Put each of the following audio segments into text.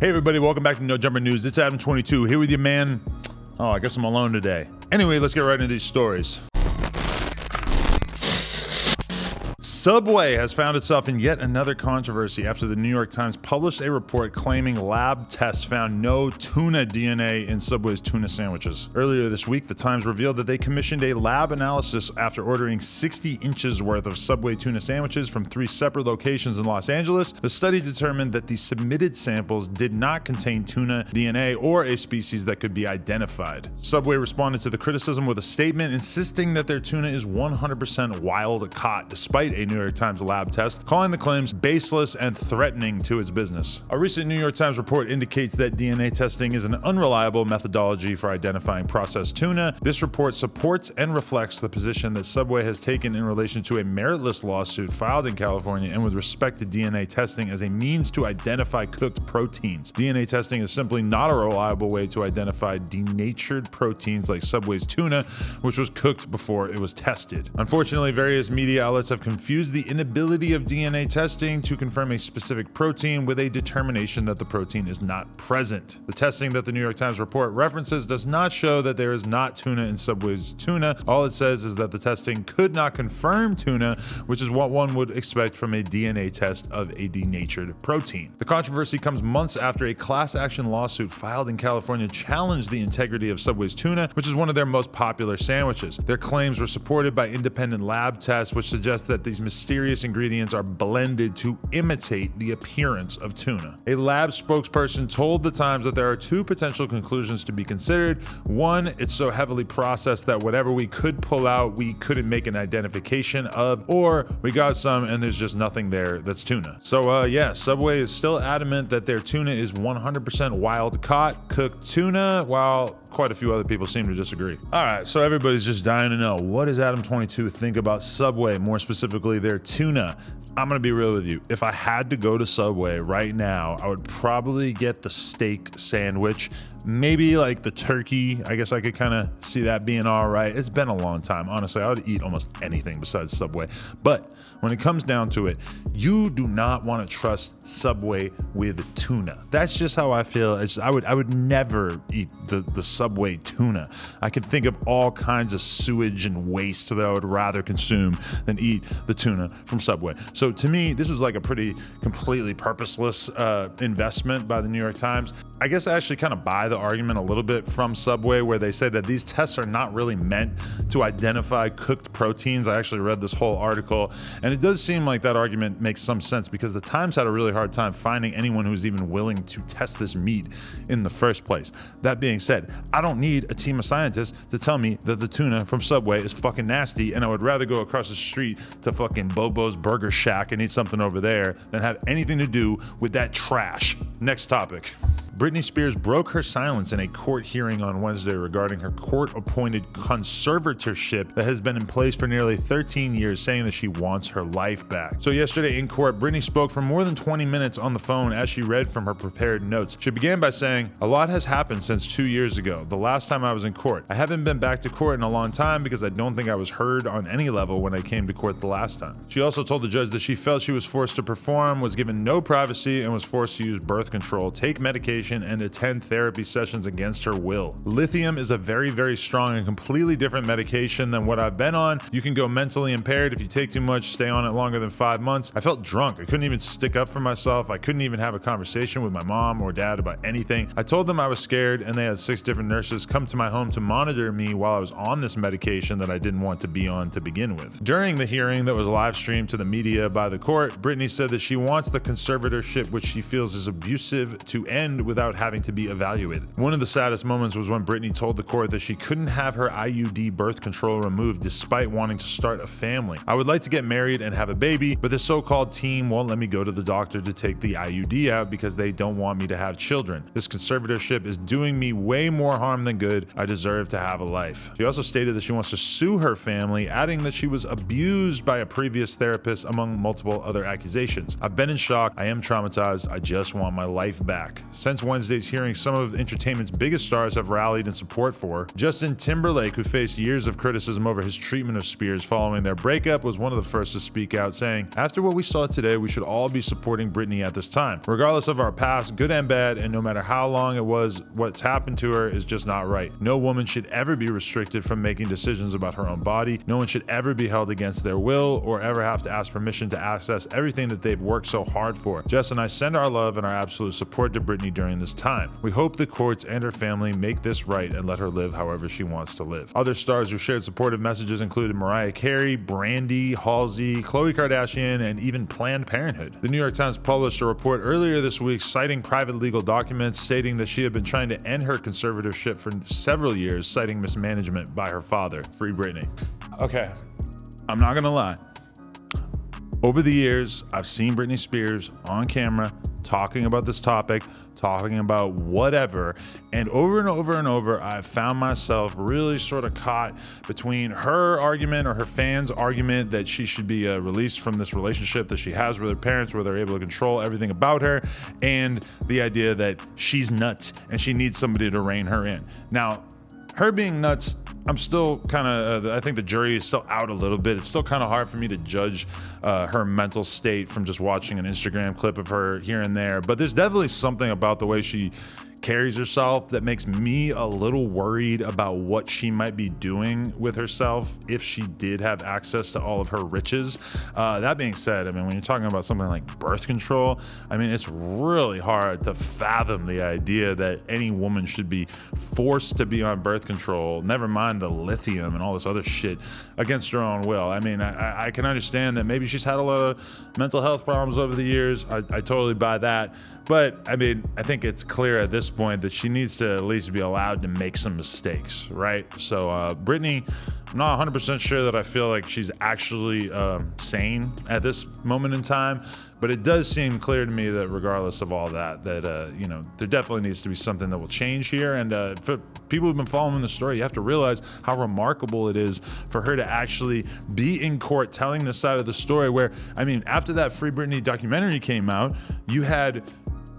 Hey everybody, welcome back to No Jumper News. It's Adam22 here with you, man. Oh, I guess I'm alone today. Anyway, let's get right into these stories. Subway has found itself in yet another controversy after the New York Times published a report claiming lab tests found no tuna DNA in Subway's tuna sandwiches. Earlier this week, the Times revealed that they commissioned a lab analysis after ordering 60 inches worth of Subway tuna sandwiches from 3 separate locations in Los Angeles. The study determined that the submitted samples did not contain tuna DNA or a species that could be identified. Subway responded to the criticism with a statement insisting that their tuna is 100% wild caught, despite a New York Times lab test, calling the claims baseless and threatening to its business. A recent New York Times report indicates that DNA testing is an unreliable methodology for identifying processed tuna. This report supports and reflects the position that Subway has taken in relation to a meritless lawsuit filed in California and with respect to DNA testing as a means to identify cooked proteins. DNA testing is simply not a reliable way to identify denatured proteins like Subway's tuna, which was cooked before it was tested. Unfortunately, various media outlets have confused the inability of DNA testing to confirm a specific protein with a determination that the protein is not present. The testing that the New York Times report references does not show that there is not tuna in Subway's tuna. All it says is that the testing could not confirm tuna, which is what one would expect from a DNA test of a denatured protein. The controversy comes months after a class action lawsuit filed in California challenged the integrity of Subway's tuna, which is one of their most popular sandwiches. Their claims were supported by independent lab tests, which suggest that these mysterious ingredients are blended to imitate the appearance of tuna. A lab spokesperson told the Times that there are 2 potential conclusions to be considered. One, it's so heavily processed that whatever we could pull out, we couldn't make an identification of, or we got some and there's just nothing there that's tuna. So yeah, Subway is still adamant that their tuna is 100% wild caught, cooked tuna, while quite a few other people seem to disagree. All right, so everybody's just dying to know, what does Adam22 think about Subway, more specifically their tuna? I'm gonna be real with you. If I had to go to Subway right now, I would probably get the steak sandwich, maybe like the turkey. I guess I could kind of see that being all right. It's been a long time. Honestly, I would eat almost anything besides Subway. But when it comes down to it, you do not want to trust Subway with tuna. That's just how I feel. I would never eat the Subway tuna. I can think of all kinds of sewage and waste that I would rather consume than eat the tuna from Subway. So to me, this is like a pretty completely purposeless investment by the New York Times. I guess I actually kind of buy the argument a little bit from Subway, where they say that these tests are not really meant to identify cooked proteins. I actually read this whole article, and it does seem like that argument makes some sense because the Times had a really hard time finding anyone who was even willing to test this meat in the first place. That being said, I don't need a team of scientists to tell me that the tuna from Subway is fucking nasty, and I would rather go across the street to fucking Bobo's Burger Shack and eat something over there than have anything to do with that trash. Next topic. Britney Spears broke her silence in a court hearing on Wednesday regarding her court-appointed conservatorship that has been in place for nearly 13 years, saying that she wants her life back. So yesterday in court, Britney spoke for more than 20 minutes on the phone as she read from her prepared notes. She began by saying, "A lot has happened since 2 years ago, the last time I was in court. I haven't been back to court in a long time because I don't think I was heard on any level when I came to court the last time." She also told the judge that she felt she was forced to perform, was given no privacy, and was forced to use birth control, take medication, and attend therapy sessions against her will. Lithium is a very, very strong and completely different medication than what I've been on. You can go mentally impaired if you take too much, stay on it longer than 5 months. I felt drunk. I couldn't even stick up for myself. I couldn't even have a conversation with my mom or dad about anything. I told them I was scared, and they had 6 different nurses come to my home to monitor me while I was on this medication that I didn't want to be on to begin with. During the hearing that was live streamed to the media by the court, Britney said that she wants the conservatorship, which she feels is abusive, to end without having to be evaluated. One of the saddest moments was when Britney told the court that she couldn't have her IUD birth control removed despite wanting to start a family. "I would like to get married and have a baby, but the so-called team won't let me go to the doctor to take the IUD out because they don't want me to have children. This conservatorship is doing me way more harm than good. I deserve to have a life." She also stated that she wants to sue her family, adding that she was abused by a previous therapist among multiple other accusations. "I've been in shock. I am traumatized. I just want my life back. Since since Wednesday's hearing, some of entertainment's biggest stars have rallied in support for. Justin Timberlake, who faced years of criticism over his treatment of Spears following their breakup, was one of the first to speak out, saying, "After what we saw today, we should all be supporting Britney at this time. Regardless of our past, good and bad, and no matter how long it was, what's happened to her is just not right. No woman should ever be restricted from making decisions about her own body. No one should ever be held against their will or ever have to ask permission to access everything that they've worked so hard for. Jess and I send our love and our absolute support to Britney during this time. We hope the courts and her family make this right and let her live however she wants to live." Other stars who shared supportive messages included Mariah Carey, Brandy, Halsey, Khloe Kardashian, and even Planned Parenthood. The New York Times published a report earlier this week citing private legal documents stating that she had been trying to end her conservatorship for several years, citing mismanagement by her father. Free Britney. Okay, I'm not gonna lie. Over the years, I've seen Britney Spears on camera talking about this topic, talking about whatever, and over, I've found myself really sort of caught between her argument or her fans' argument that she should be released from this relationship that she has with her parents where they're able to control everything about her, and the idea that she's nuts and she needs somebody to rein her in. Now, her being nuts, I'm still kind of, I think the jury is still out a little bit. It's still kind of hard for me to judge her mental state from just watching an Instagram clip of her here and there. But there's definitely something about the way she carries herself that makes me a little worried about what she might be doing with herself if she did have access to all of her riches. That being said, I mean, when you're talking about something like birth control, I mean, it's really hard to fathom the idea that any woman should be forced to be on birth control, never mind the lithium and all this other shit, against her own will. I mean, I can understand that maybe she's had a lot of mental health problems over the years. I totally buy that. But I mean, I think it's clear at this point that she needs to at least be allowed to make some mistakes, right? So Britney, I'm not 100% sure that I feel like she's actually sane at this moment in time, but it does seem clear to me that regardless of all that, you know, there definitely needs to be something that will change here. And for people who've been following the story, you have to realize how remarkable it is for her to actually be in court telling this side of the story where, I mean, after that Free Britney documentary came out, you had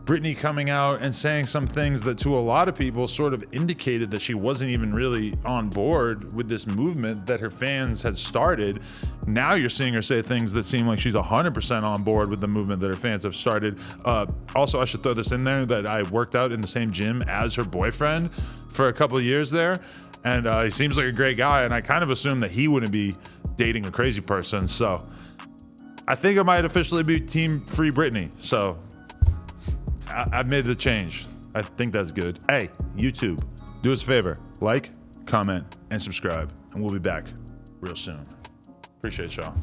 Britney coming out and saying some things that to a lot of people sort of indicated that she wasn't even really on board with this movement that her fans had started. Now you're seeing her say things that seem like she's 100% on board with the movement that her fans have started. Also, I should throw this in there that I worked out in the same gym as her boyfriend for a couple of years there. And he seems like a great guy. And I kind of assumed that he wouldn't be dating a crazy person. So I think I might officially be Team Free Britney. So I've made the change. I think that's good. Hey, YouTube, do us a favor. Like, comment, and subscribe. And we'll be back real soon. Appreciate y'all.